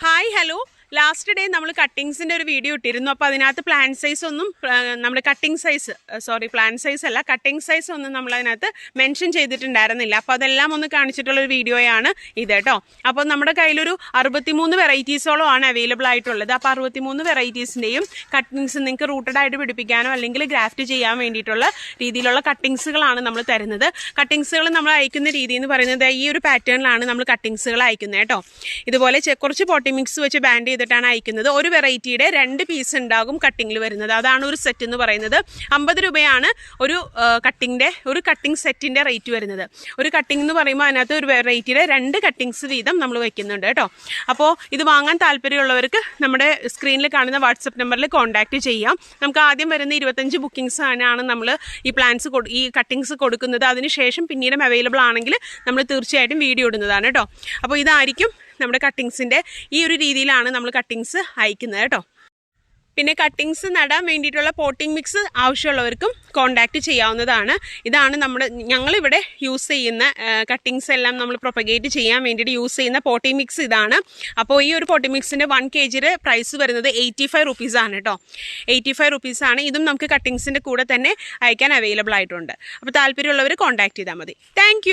Hi hello last day നമ്മൾ കട്ടിങ്സിൻ്റെ ഒരു video ഇട്ടിരുന്നു. അപ്പോൾ അതിനകത്ത് പ്ലാന്റ് സൈസ് ഒന്നും നമ്മൾ കട്ടിങ് സൈസ് അല്ല കട്ടിങ് സൈസ് ഒന്നും നമ്മളതിനകത്ത് മെൻഷൻ ചെയ്തിട്ടുണ്ടായിരുന്നില്ല. അപ്പോൾ അതെല്ലാം ഒന്ന് കാണിച്ചിട്ടുള്ളൊരു വീഡിയോയാണ് ഇത് കേട്ടോ. അപ്പോൾ നമ്മുടെ കയ്യിലൊരു 63 വെറൈറ്റീസോളം ആണ് അവൈലബിൾ ആയിട്ടുള്ളത്. അപ്പോൾ 63 വെറൈറ്റീസിൻ്റെയും കട്ടിങ്സ് നിങ്ങൾക്ക് റൂട്ടഡ് ആയിട്ട് പിടിപ്പിക്കാനോ അല്ലെങ്കിൽ ഗ്രാഫ്റ്റ് ചെയ്യാൻ വേണ്ടിയിട്ടുള്ള രീതിയിലുള്ള കട്ടിങ്സുകളാണ് നമ്മൾ തരുന്നത്. കട്ടിങ്സുകൾ നമ്മൾ അയക്കുന്ന രീതി എന്ന് പറയുന്നത് ഈ ഒരു പാറ്റേണിലാണ് നമ്മൾ കട്ടിങ്സുകൾ അയക്കുന്നത് കേട്ടോ. ഇതുപോലെ കുറച്ച് പോട്ടി മിക്സ് വെച്ച് ബാൻഡ് ചെയ്തിട്ടാണ് അയക്കുന്നത്. ഒരു വെറൈറ്റിയുടെ 2 പീസ് ഉണ്ടാകും കട്ടിങ്ങിൽ വരുന്നത്. അതാണ് ഒരു സെറ്റ് എന്ന് പറയുന്നത്. 50 രൂപയാണ് ഒരു കട്ടിങ് സെറ്റിൻ്റെ റേറ്റ് വരുന്നത്. ഒരു കട്ടിങ് എന്ന് പറയുമ്പോൾ അതിനകത്ത് ഒരു വെറൈറ്റിയുടെ 2 കട്ടിങ്സ് വീതം നമ്മൾ വയ്ക്കുന്നുണ്ട് കേട്ടോ. അപ്പോൾ ഇത് വാങ്ങാൻ താല്പര്യമുള്ളവർക്ക് നമ്മുടെ സ്ക്രീനിൽ കാണുന്ന വാട്സപ്പ് നമ്പറിൽ കോൺടാക്റ്റ് ചെയ്യാം. നമുക്ക് ആദ്യം വരുന്ന 25 ബുക്കിംഗ്സ് ആണ് നമ്മൾ ഈ കട്ടിങ്സ് കൊടുക്കുന്നത്. അതിനുശേഷം പിന്നീട് അവൈലബിൾ ആണെങ്കിൽ നമ്മൾ തീർച്ചയായിട്ടും വീഡിയോ ഇടുന്നതാണ് കേട്ടോ. അപ്പോൾ ഇതായിരിക്കും നമ്മുടെ കട്ടിങ്സിൻ്റെ ഈ ഒരു രീതിയിലാണ് നമ്മൾ കട്ടിങ്സ് അയക്കുന്നത് കേട്ടോ. പിന്നെ കട്ടിങ്സ് നടാൻ വേണ്ടിയിട്ടുള്ള പോട്ടിംഗ് മിക്സ് ആവശ്യമുള്ളവർക്കും കോൺടാക്റ്റ് ചെയ്യാവുന്നതാണ്. ഇതാണ് ഞങ്ങളിവിടെ യൂസ് ചെയ്യുന്ന കട്ടിങ്സ് എല്ലാം നമ്മൾ പ്രൊപ്പഗേറ്റ് ചെയ്യാൻ വേണ്ടിയിട്ട് യൂസ് ചെയ്യുന്ന പോട്ടിംഗ് മിക്സ് ഇതാണ്. അപ്പോൾ ഈ ഒരു പോട്ടിംഗ് മിക്സിൻ്റെ 1 kg പ്രൈസ് വരുന്നത് 85 റുപ്പീസാണ് കേട്ടോ. 85 റുപ്പീസാണ്. ഇതും നമുക്ക് കട്ടിങ്സിൻ്റെ കൂടെ തന്നെ അയക്കാൻ അവൈലബിൾ ആയിട്ടുണ്ട്. അപ്പോൾ താല്പര്യമുള്ളവർ കോൺടാക്റ്റ് ചെയ്താൽ മതി. താങ്ക്